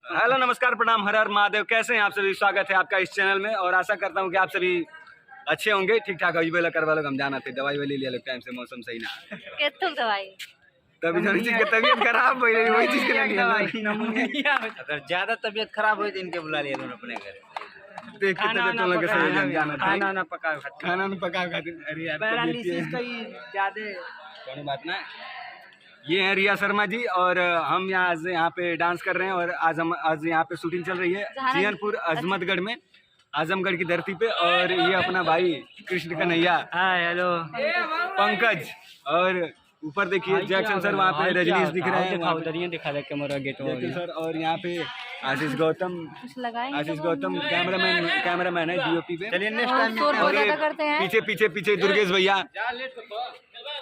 Hello नमस्कार प्रणाम हर हर महादेव। कैसे हैं आप सभी? स्वागत है आपका इस चैनल में और आशा करता हूं कि आप सभी अच्छे होंगे। ठीक ठाक अभी बेला करवा लोग हम जाना थे दवाई वाली लिया लोग टाइम से मौसम सही ना केतुक दवाई तभी थोड़ी चीज की तबीयत खराब हो रही वही चीज के लिए अगर ज्यादा तबीयत खराब हुई तो इनके बुला लिया दोनों अपने घर। देख के तबीयत लोग के सही जाना था। खाना ना पका खाना नहीं पका खातिर। अरे यार पैरालिसिस का ही ज्यादा कोई बात ना। ये हैं रिया शर्मा जी और हम यहाँ पे डांस कर रहे हैं और आज यहाँ पे शूटिंग चल रही है जियनपुर अजमतगढ़ में, आजमगढ़ की धरती पे। और ये अपना भाई कृष्ण कन्हैया, हाय हेलो पंकज और ऊपर देखिए जैक्सन सर, वहाँ पे रजनीश दिख रहे हैं, दिखा दे कैमरा गेट जैक्सन सर। और यहाँ पे आशीष गौतम कैमरामैन है डीओपी पे। चलिए नेक्स्ट टाइम और ये पीछे दुर्गेश भैया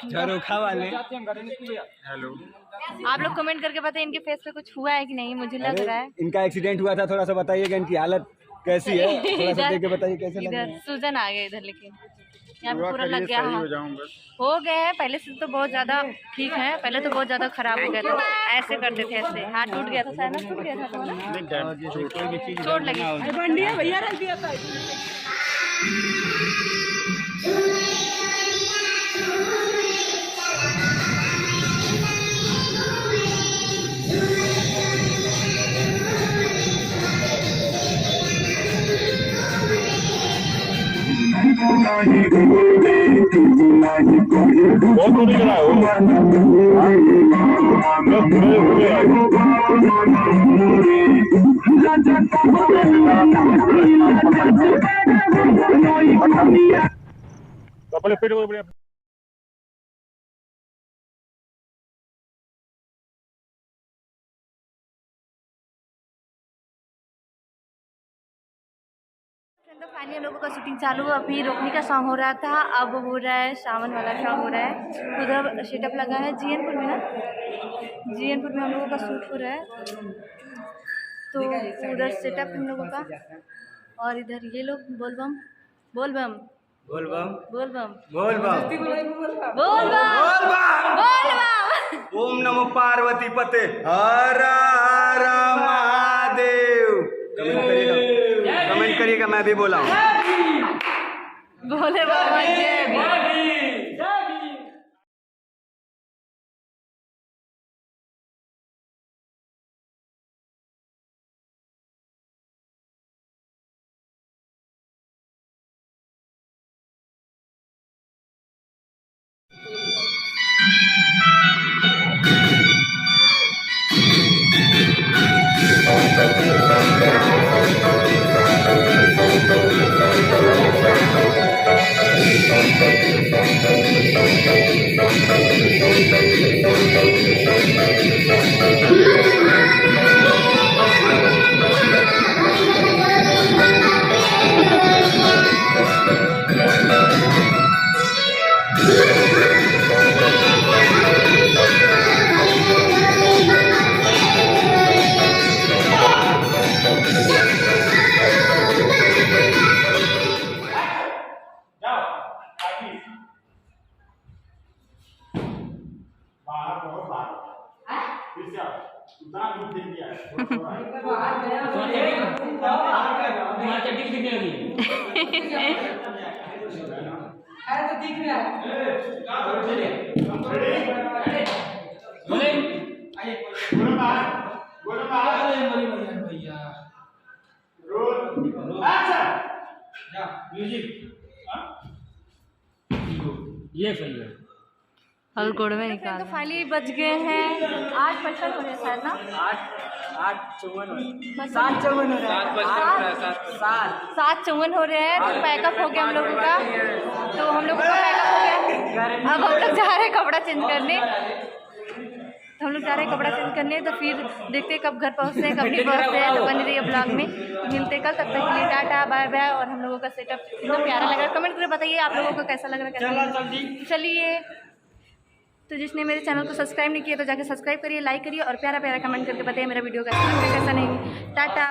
झरोखा वाले। हेलो, आप लोग कमेंट करके बताइए इनके फेस पे कुछ हुआ है कि नहीं। मुझे लग रहा है इनका एक्सीडेंट हुआ था, थोड़ा सा बताइएगा इनकी हालत कैसी है, थोड़ा सा देख के बताइए कैसे लग रहा है। इधर सूजन आ गया इधर, लेकिन यहाँ पे पूरा लग गया। हो गए हैं, पहले से तो बहुत ज्यादा ठीक है, पहले तो बहुत ज्यादा खराब हो गया था। ऐसे करते थे, ऐसे हाथ टूट गया था, साइनस टूट गया था तुम्हारा, चोट लगी भैया रख दिया था। तो फाइनली लोगों का शूटिंग चालू। अभी रोकनी का सॉन्ग हो रहा था, अब हो रहा है सावन वाला सॉन्ग हो रहा है। उधर सेटअप लगा है जियनपुर में ना, जियनपुर में हम लोगों का शूट हो रहा है, तो उधर सेटअप हम लोगों का। और इधर ये लोग बोलबम बोलबम बोलबम बोलबम बोलबम बोलबम बोलबम। ओम नमो पार्वती पते हर हर महादेव। कमेंट करिएगा, मैं भी बोला हूँ। बोले बाबा जय भीम। ये सही है। और गोड़ में निकाल। तो फाइनली बज गए हैं 8:55 हो रहे हैं शायद ना, 7:54 हो रहा है, 7:54 हो रहे हैं। तो पैकअप हो गया हम लोगों का, तो हम लोगों का पैकअप हो गया। अब हम लोग जा रहे हैं कपड़ा चेंज करने, तो हम लोग जा रहे हैं कपड़ा चेंज करने। तो फिर देखते हैं कब घर पहुँचते हैं, कब नहीं पहुँचते हैं। तो बन रही है ब्लॉग में, मिलते कल। तब तक के लिए टाटा बाय बाय। और हम लोगों का सेटअप एकदम प्यारा लग रहा है, कमेंट करके बताइए आप लोगों को कैसा लग रहा है, कैसा लग रहा है। चलिए, तो जिसने मेरे चैनल को सब्सक्राइब नहीं किया तो जाके सब्सक्राइब करिए, लाइक करिए और प्यारा प्यारा कमेंट करके बताइए मेरा वीडियो कैसा लग रहा है कैसा नहीं। टाटा।